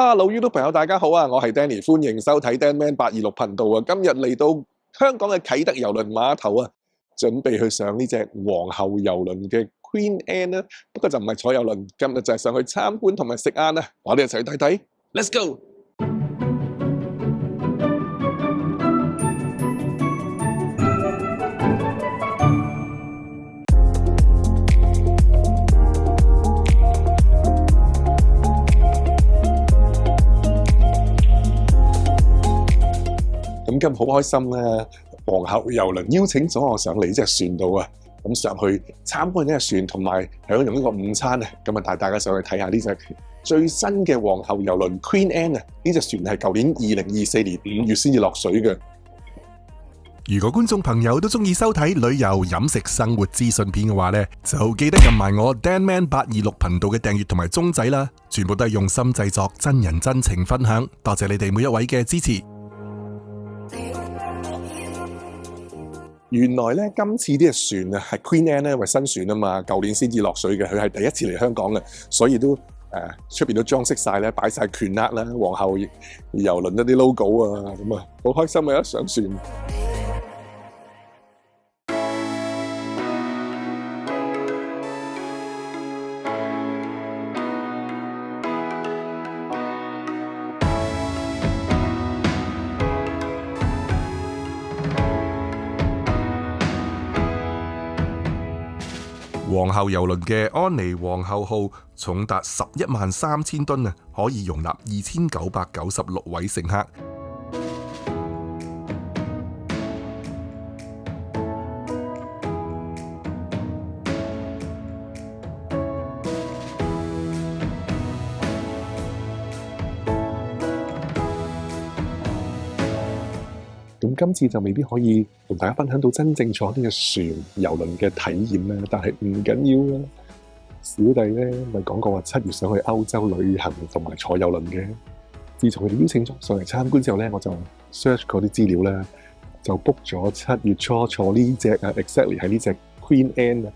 Hello YouTube 朋友大家好啊，我係 Danny，歡迎收睇 Dan Man 826頻道啊。今日嚟到香港嘅啟德郵輪碼頭啊，準備去上呢隻皇后郵輪嘅 Queen Anne 啦。不過就唔係坐郵輪，今日就係上去參觀同埋食晏啊。我哋一齊去睇睇 ，Let's go！咁今日好開心咧，皇后郵輪邀請咗我上嚟呢隻船度啊，咁上去參觀呢隻船，同埋享用呢個午餐啊。咁啊，帶大家上去睇下呢隻最新嘅皇后郵輪 Queen Anne 啊！呢隻船係舊年2024年5月先至落水嘅。如果觀眾朋友都中意收睇旅遊、飲食、生活資訊片嘅話呢，就記得撳埋我 Dan Man 826頻道嘅訂閱同埋鐘仔啦，全部都係用心製作、真人真情分享。多謝你哋每一位嘅支持。原來咧，今次呢隻船啊係 Queen Anne 咧，因為新船啊嘛，舊年先至落水嘅，佢係第一次嚟香港嘅，所以都出邊都裝飾晒咧，擺晒權額啦，皇后郵輪一啲 logo 啊，咁啊好開心啊！一上船。皇后郵輪嘅安妮皇后號重達113000噸啊，可以容納2996位乘客。咁今次就未必可以同大家分享到真正坐呢個船郵輪嘅體驗啦，但係唔緊要啊。小弟咧咪講過話7月想去歐洲旅行同埋坐郵輪嘅。自從佢哋邀請咗上嚟參觀之後咧，我就 search 嗰啲資料啦，就 book 咗7月初坐呢隻exactly 係呢隻 Queen Anne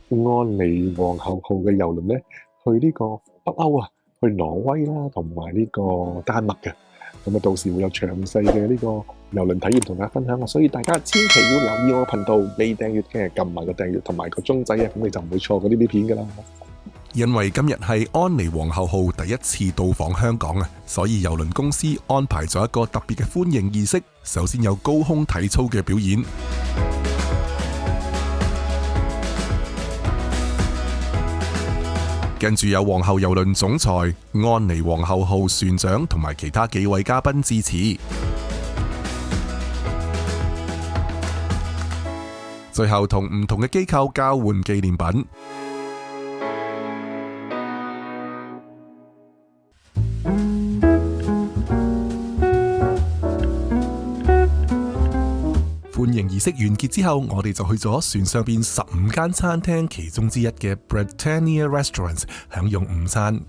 安妮皇后號嘅郵輪咧，去呢個北歐啊，去挪威啦，同埋呢個丹麥嘅。咁啊，到時會有詳細嘅呢個郵輪體驗同大家分享啊，所以大家千祈要留意我嘅頻道，未訂閱嘅撳埋個訂閱同埋個鐘仔啊，咁你就唔會錯過呢啲片噶啦。因為今日係安妮皇后號第一次到訪香港啊，所以郵輪公司安排咗一個特別嘅歡迎儀式。首先有高空體操嘅表演，跟住有皇后郵輪總裁、安妮皇后號船長同埋其他幾位嘉賓致辭。最後同唔同嘅機構交換紀念品。歡迎儀式完結之後，我哋就去咗船上邊15間餐廳其中之一嘅 Britannia Restaurants 享用午餐。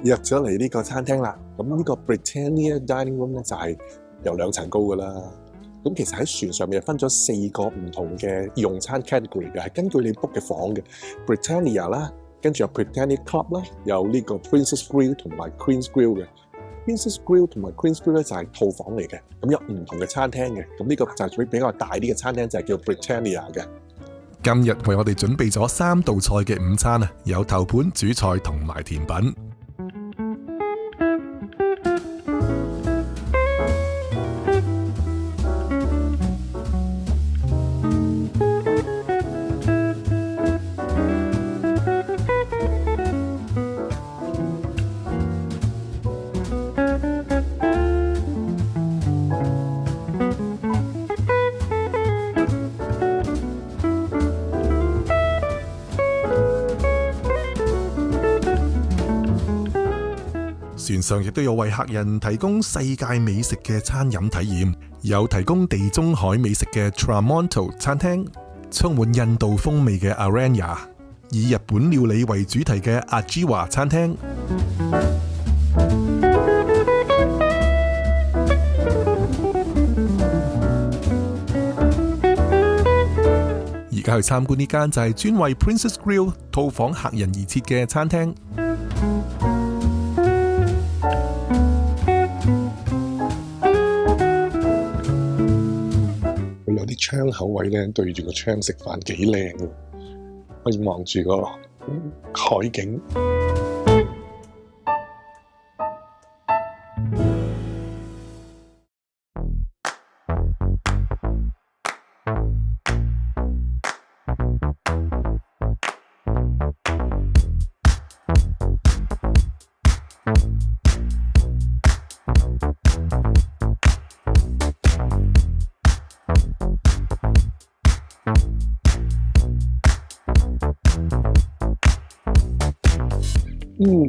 入咗嚟呢個餐廳啦，咁呢個 Britannia Dining Room 咧就係有2層高噶啦。咁其實喺船上面分咗4個唔同嘅用餐 category 嘅，係根據你 book 嘅房嘅 Britannia 啦。跟住有 Britannia Club 啦，有呢個 Princess Grill 同埋 Queen's Grill 嘅。Princess Grill 同埋 Queen's Grill 咧就係套房嚟嘅，咁有唔同嘅餐廳嘅。咁呢個就係比較大啲嘅餐廳，就係叫 Britannia 嘅。今日為我哋準備咗3道菜嘅午餐啊，有頭盤、主菜同埋甜品。船上亦都有為客人提供世界美食嘅餐飲體驗，有提供地中海美食嘅 Tramonto 餐廳，充滿印度風味嘅 Aranya， 以日本料理為主題嘅 Ajiwa 餐廳。家去參觀呢間就係專為 Princess Grill 套訪客人而設嘅餐廳。佢有啲窗口位咧，對住個窗食飯幾靚喎，可以望住個海景。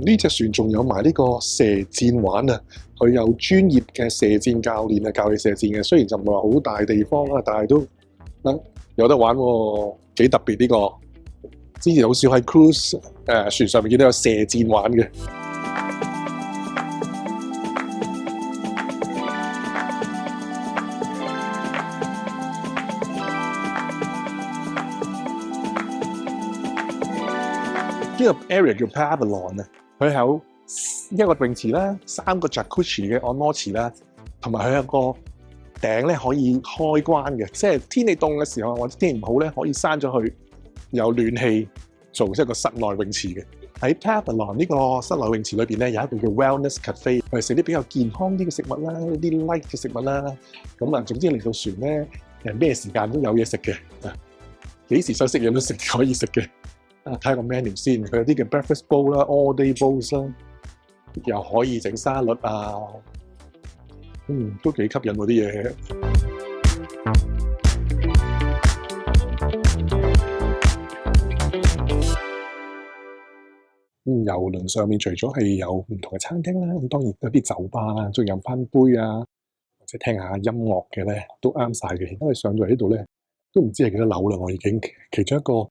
呢隻船仲有埋呢個射箭玩啊！佢有專業嘅射箭教練啊，教你射箭嘅。雖然就唔係話好大地方啦，但係都有得玩喎，幾特別呢個。之前好少喺 cruise 船上面見到有射箭玩嘅。呢個 area 叫 Pavilion 啊，佢有一個泳池啦，3個 Jacuzzi 嘅按摩池啦，同埋佢有個頂咧可以開關嘅，即係天氣凍嘅時候或者天氣唔好咧，可以閂咗佢，有暖氣做一個室內泳池嘅。喺 Pavilion 呢個室內泳池裏邊咧，有一個叫 Wellness Cafe， 佢係食啲比較健康啲嘅食物啦，一啲 light 嘅食物啦。咁啊，總之嚟到船咧，咩時間都有嘢食嘅，幾時想食嘢都食可以食嘅。睇下個 menu 先，佢有啲嘅 breakfast bowl 啦 ，all day bowls 啦，又可以整沙律啊，都幾吸引嗰啲嘢。郵輪上面除咗係有唔同嘅餐廳啦，咁當然有啲酒吧啦，中意飲翻杯啊，或者聽下音樂嘅咧，都啱晒嘅。因為上到嚟呢度咧，都唔知係幾多樓啦，我已經其中一個。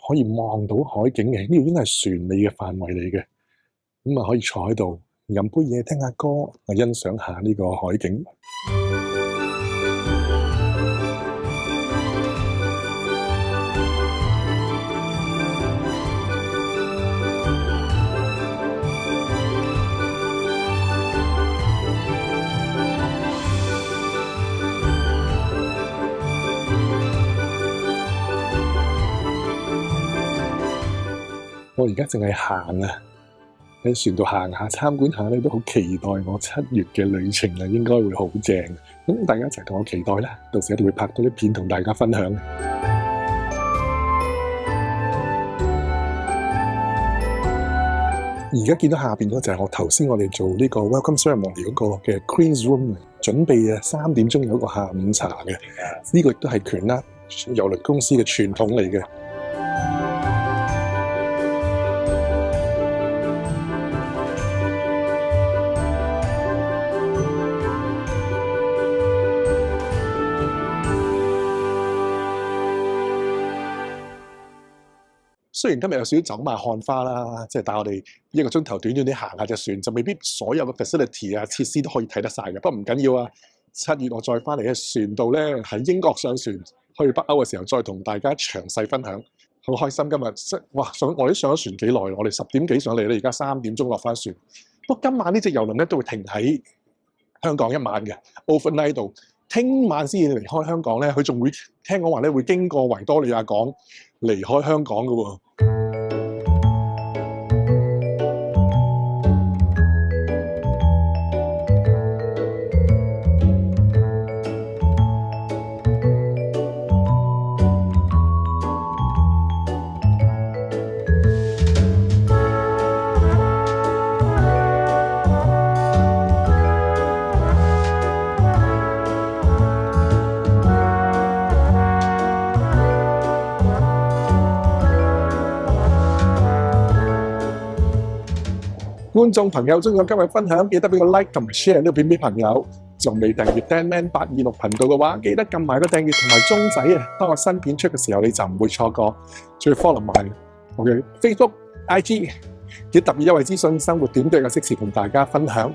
可以望到海景嘅，呢度應該係船尾嘅範圍嚟嘅，咁啊可以坐喺度飲杯嘢，聽下歌，啊欣賞下呢個海景。我而家淨係行啊，喺船度行下參觀下咧，都好期待我7月嘅旅程啊，應該會好正。咁大家一齊同我期待啦，到時一定會拍到啲片同大家分享。而家見到下邊嗰就係我頭先我哋做呢個 Welcome Ceremony 嗰個嘅 Queen's Room， 準備啊3點鐘有一個下午茶嘅，呢個亦都係權啦郵輪公司嘅傳統嚟嘅。雖然今日有少少走馬看花啦，即係帶我哋1個鐘頭短短地行下隻船，就未必所有嘅 facility 啊設施都可以睇得晒嘅。不過唔緊要啊，7月我再翻嚟嘅船度咧，喺英國上船去北歐嘅時候，再同大家詳細分享。好開心今日，哇！我哋上咗船幾耐，我哋10點幾上嚟咧，而家3點鐘落翻船。不過今晚呢隻郵輪咧都會停喺香港1晚嘅 overnight 度。聽晚先至離開香港咧，佢仲會聽講話咧會經過維多利亞港離開香港嘅喎。觀眾朋友，中意我今日分享，記得俾個 like 同埋 share 呢個片俾朋友。仲未訂閱 Dan Man 826頻道嘅話，記得撳埋個訂閱同埋鐘仔啊！當我新片出嘅時候，你就唔會錯過。仲要 follow 埋我嘅 Facebook、IG， 有特別優惠資訊、生活點滴嘅即時同大家分享。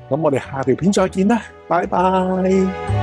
咁我哋下條片再見啦，拜拜。